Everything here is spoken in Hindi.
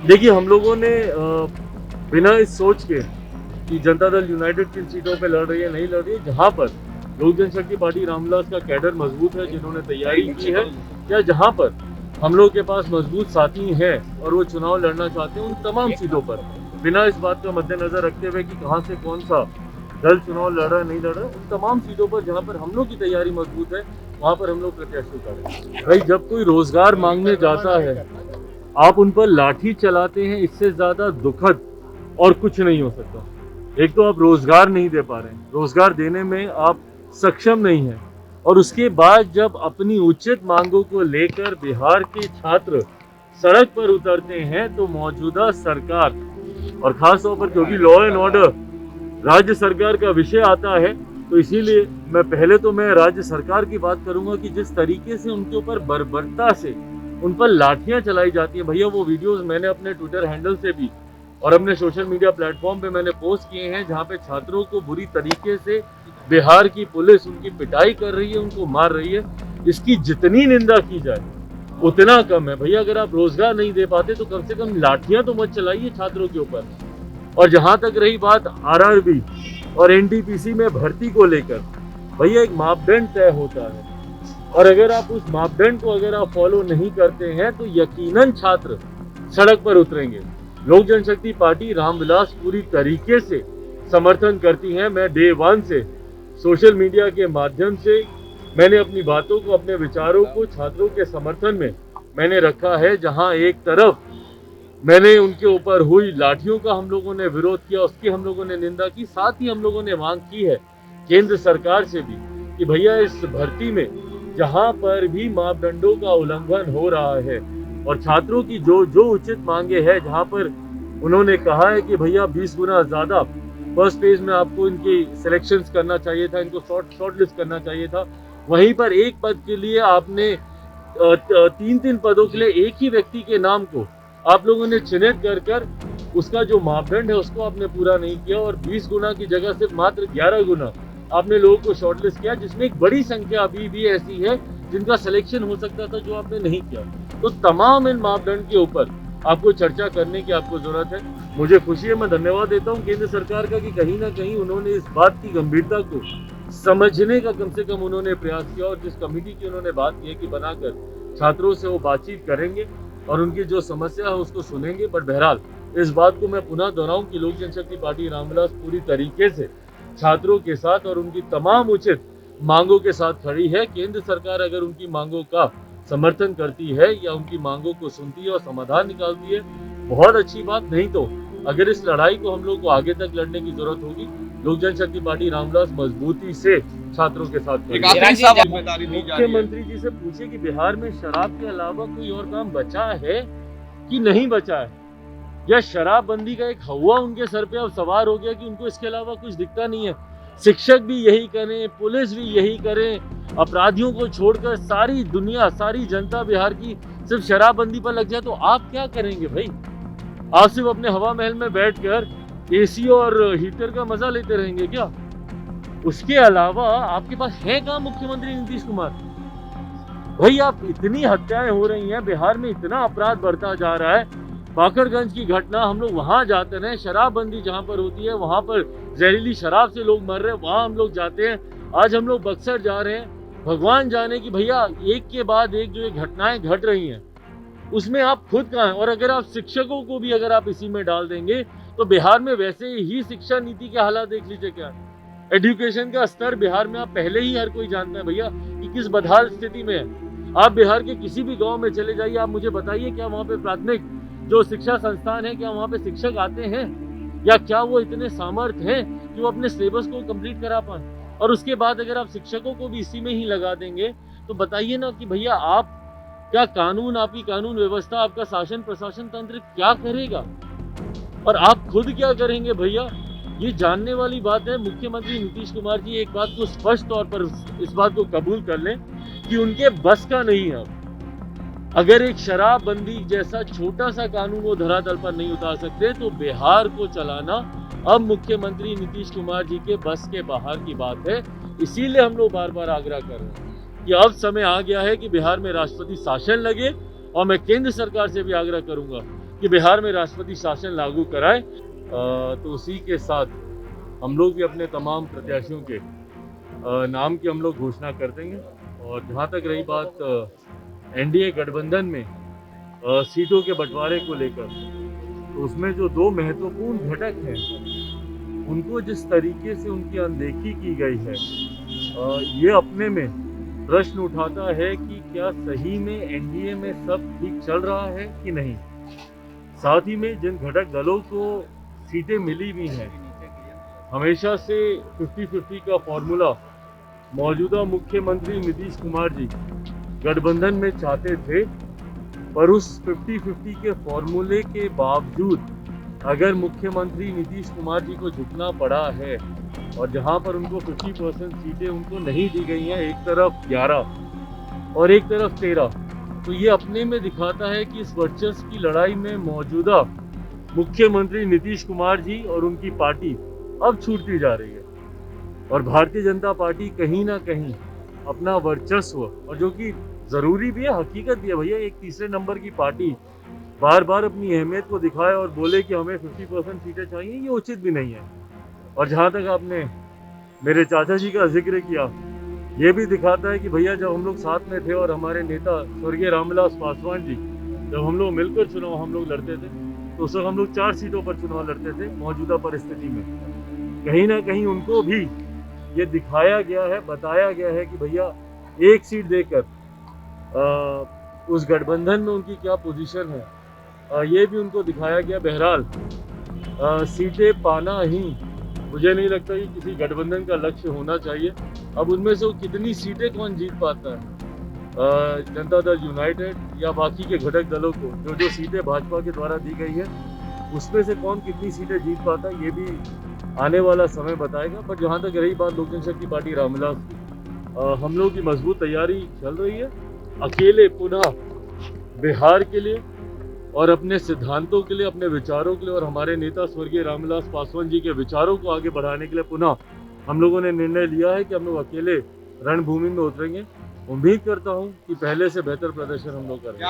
देखिए, हम लोगों ने बिना इस सोच के कि जनता दल यूनाइटेड किन सीटों पे लड़ रही है, नहीं लड़ रही है, जहाँ पर लोक जनशक्ति पार्टी रामविलास का कैडर मजबूत है, जिन्होंने तैयारी की है, या जहाँ पर हम लोग के पास मजबूत साथी हैं और वो चुनाव लड़ना चाहते हैं, उन तमाम सीटों पर बिना इस बात का मद्देनजर रखते हुए कि कहाँ से कौन सा दल चुनाव लड़ रहा है, नहीं लड़ रहा है, उन तमाम सीटों पर जहाँ पर हम लोग की तैयारी मजबूत है, वहाँ पर हम लोग प्रत्याशी करें। भाई, जब कोई रोजगार मांगने जाता है, आप उन पर लाठी चलाते हैं, इससे ज्यादा दुखद और कुछ नहीं हो सकता। एक तो आप रोजगार नहीं दे पा रहे हैं, रोजगार देने में आप सक्षम नहीं हैं, और उसके बाद जब अपनी उचित मांगों को लेकर बिहार के छात्र सड़क पर उतरते हैं, तो मौजूदा सरकार और खास तौर पर क्योंकि लॉ एंड ऑर्डर राज्य सरकार का विषय आता है, तो इसीलिए मैं राज्य सरकार की बात करूंगा कि जिस तरीके से उनके ऊपर बर्बरता से उन पर लाठियां चलाई जाती है। भैया, वो वीडियोस मैंने अपने ट्विटर हैंडल से भी और अपने सोशल मीडिया प्लेटफॉर्म पे मैंने पोस्ट किए हैं, जहां पे छात्रों को बुरी तरीके से बिहार की पुलिस उनकी पिटाई कर रही है, उनको मार रही है। इसकी जितनी निंदा की जाए उतना कम है। भैया, अगर आप रोजगार नहीं दे पाते तो कम से कम लाठियां तो मत चलाइए छात्रों के ऊपर। और जहां तक रही बात आरआरबी और एनटीपीसी में भर्ती को लेकर, भैया एक मापदंड तय होता है, और अगर आप उस मापदंड को फॉलो नहीं करते हैं तो यकीनन छात्र सड़क पर उतरेंगे। लोक जनशक्ति पार्टी रामविलास पूरी तरीके से समर्थन करती है। मैं डे वन से सोशल मीडिया के माध्यम से मैंने अपनी बातों को, अपने विचारों को छात्रों के समर्थन में मैंने रखा है। जहां एक तरफ मैंने उनके ऊपर हुई लाठियों का हम लोगों ने विरोध किया, उसकी हम लोगों ने निंदा की, साथ ही हम लोगों ने मांग की है केंद्र सरकार से भी कि भैया इस भर्ती में जहां पर भी मापदंडों का उल्लंघन हो रहा है और छात्रों की जो जो उचित मांगे हैं, जहां पर उन्होंने कहा है कि भैया 20 गुना ज्यादा फर्स्ट फेज में आपको इनकी सिलेक्शंस करना चाहिए था, इनको शॉर्ट लिस्ट करना चाहिए था, वहीं पर एक पद के लिए आपने 3-3 पदों के लिए एक ही व्यक्ति के नाम को आप लोगों ने चिन्हित कर उसका जो मापदंड है उसको आपने पूरा नहीं किया, और 20 गुना की जगह सिर्फ मात्र 11 गुना आपने लोगों को शॉर्टलिस्ट किया, जिसमें एक बड़ी संख्या अभी भी ऐसी है जिनका सिलेक्शन हो सकता था, जो आपने नहीं किया। तो तमाम इन मापदंड के ऊपर आपको चर्चा करने की आपको जरूरत है। मुझे खुशी है, मैं धन्यवाद देता हूँ केंद्र सरकार का कि कहीं ना कहीं उन्होंने इस बात की गंभीरता को समझने का कम से कम उन्होंने प्रयास किया, और जिस कमेटी की उन्होंने बात की है कि बनाकर छात्रों से वो बातचीत करेंगे और उनकी जो समस्या है उसको सुनेंगे। बट बहरहाल इस बात को मैं पुनः दोहराऊं कि लोक जनशक्ति पार्टी रामविलास पूरी तरीके से छात्रों के साथ और उनकी तमाम उचित मांगों के साथ खड़ी है। केंद्र सरकार अगर उनकी मांगों का समर्थन करती है या उनकी मांगों को सुनती है और समाधान निकालती है, बहुत अच्छी बात। नहीं तो अगर इस लड़ाई को हम लोग को आगे तक लड़ने की जरूरत होगी, लोक जनशक्ति पार्टी रामविलास मजबूती से छात्रों के साथ खड़ी है। मुख्यमंत्री जी से पूछिए कि बिहार में शराब के अलावा कोई और काम बचा है कि नहीं बचा है, या शराबबंदी का एक हवा उनके सर पे अब सवार हो गया कि उनको इसके अलावा कुछ दिखता नहीं है। शिक्षक भी यही करें, पुलिस भी यही करें, अपराधियों को छोड़कर सारी दुनिया, सारी जनता बिहार की सिर्फ शराबबंदी पर लग जाए, तो आप क्या करेंगे भाई? आप सिर्फ अपने हवा महल में बैठकर एसी और हीटर का मजा लेते रहेंगे क्या? उसके अलावा आपके पास है कहाँ मुख्यमंत्री नीतीश कुमार? भाई, आप इतनी हत्याएं हो रही हैं बिहार में, इतना अपराध बढ़ता जा रहा है। बाकरगंज की घटना, हम लोग वहां जाते हैं, शराबबंदी जहां पर होती है वहां पर जहरीली शराब से लोग मर रहे हैं, वहां हम लोग जाते हैं। आज हम लोग बक्सर जा रहे हैं। भगवान जाने की भैया एक के बाद एक जो ये घटनाएं घट रही हैं, उसमें आप खुद कहाँ हैं? और अगर आप शिक्षकों को भी अगर आप इसी में डाल देंगे तो बिहार में वैसे ही शिक्षा नीति के हालात देख लीजिए क्या है। एजुकेशन का स्तर बिहार में आप पहले ही हर कोई जानता है भैया कि किस बदहाल स्थिति में है। आप बिहार के किसी भी गांव में चले जाइए, आप मुझे बताइए क्या वहाँ पे प्राथमिक जो शिक्षा संस्थान है, क्या वहाँ पे शिक्षक आते हैं, या क्या वो इतने सामर्थ्य हैं कि वो अपने सिलेबस को कंप्लीट करा पाए? और उसके बाद अगर आप शिक्षकों को भी इसी में ही लगा देंगे तो बताइए ना कि भैया आप क्या कानून, आपकी कानून व्यवस्था, आपका शासन प्रशासन तंत्र क्या करेगा, और आप खुद क्या करेंगे भैया? ये जानने वाली बात है। मुख्यमंत्री नीतीश कुमार जी एक बात को स्पष्ट तौर पर इस बात को कबूल कर लें कि उनके बस का नहीं है। अगर एक शराबबंदी जैसा छोटा सा कानून वो धरातल पर नहीं उतार सकते, तो बिहार को चलाना अब मुख्यमंत्री नीतीश कुमार जी के बस के बाहर की बात है। इसीलिए हम लोग बार बार आग्रह कर रहे हैं कि अब समय आ गया है कि बिहार में राष्ट्रपति शासन लगे, और मैं केंद्र सरकार से भी आग्रह करूंगा कि बिहार में राष्ट्रपति शासन लागू कराए। तो उसी के साथ हम लोग भी अपने तमाम प्रत्याशियों के नाम की हम लोग घोषणा कर देंगे। और जहाँ तक रही बात एनडीए गठबंधन में सीटों के बंटवारे को लेकर, तो उसमें जो दो महत्वपूर्ण घटक हैं उनको जिस तरीके से उनकी अनदेखी की गई है, ये अपने में प्रश्न उठाता है कि क्या सही में एनडीए में सब ठीक चल रहा है कि नहीं। साथ ही में जिन घटक दलों को सीटें मिली हुई हैं, हमेशा से 50-50 का फॉर्मूला मौजूदा मुख्यमंत्री नीतीश कुमार जी गठबंधन में चाहते थे, पर उस 50-50 के फॉर्मूले के बावजूद अगर मुख्यमंत्री नीतीश कुमार जी को झुकना पड़ा है और जहां पर उनको 50% सीटें उनको नहीं दी गई हैं, एक तरफ 11 और एक तरफ 13, तो ये अपने में दिखाता है कि इस वर्चस्व की लड़ाई में मौजूदा मुख्यमंत्री नीतीश कुमार जी और उनकी पार्टी अब छूटती जा रही है। और भारतीय जनता पार्टी कहीं ना कहीं अपना वर्चस्व, और जो कि जरूरी भी है, हकीकत भी है भैया, एक तीसरे नंबर की पार्टी बार बार अपनी अहमियत को दिखाए और बोले कि हमें 50% सीटें चाहिए, ये उचित भी नहीं है। और जहाँ तक आपने मेरे चाचा जी का जिक्र किया, ये भी दिखाता है कि भैया जब हम लोग साथ में थे और हमारे नेता स्वर्गीय रामविलास पासवान जी, जब हम लोग मिलकर चुनाव हम लोग लड़ते थे, तो उस वक्त हम लोग 4 सीटों पर चुनाव लड़ते थे। मौजूदा परिस्थिति में कहीं ना कहीं उनको भी ये दिखाया गया है, बताया गया है कि भैया एक सीट देकर उस गठबंधन में उनकी क्या पोजीशन है, ये भी उनको दिखाया गया। बहरहाल सीटें पाना ही मुझे नहीं लगता कि किसी गठबंधन का लक्ष्य होना चाहिए। अब उनमें से वो कितनी सीटें कौन जीत पाता है, जनता दल यूनाइटेड या बाकी के घटक दलों को जो सीटें भाजपा के द्वारा दी गई है, उसमें से कौन कितनी सीटें जीत पाता है, ये भी आने वाला समय बताएगा। पर जहाँ तक रही बात लोक जनशक्ति पार्टी रामविलास की, हम लोग की मजबूत तैयारी चल रही है, अकेले पुनः बिहार के लिए और अपने सिद्धांतों के लिए, अपने विचारों के लिए और हमारे नेता स्वर्गीय रामविलास पासवान जी के विचारों को आगे बढ़ाने के लिए पुनः हम लोगों ने निर्णय लिया है कि हम लोग अकेले रणभूमि में उतरेंगे। उम्मीद करता हूं कि पहले से बेहतर प्रदर्शन हम लोग करेंगे।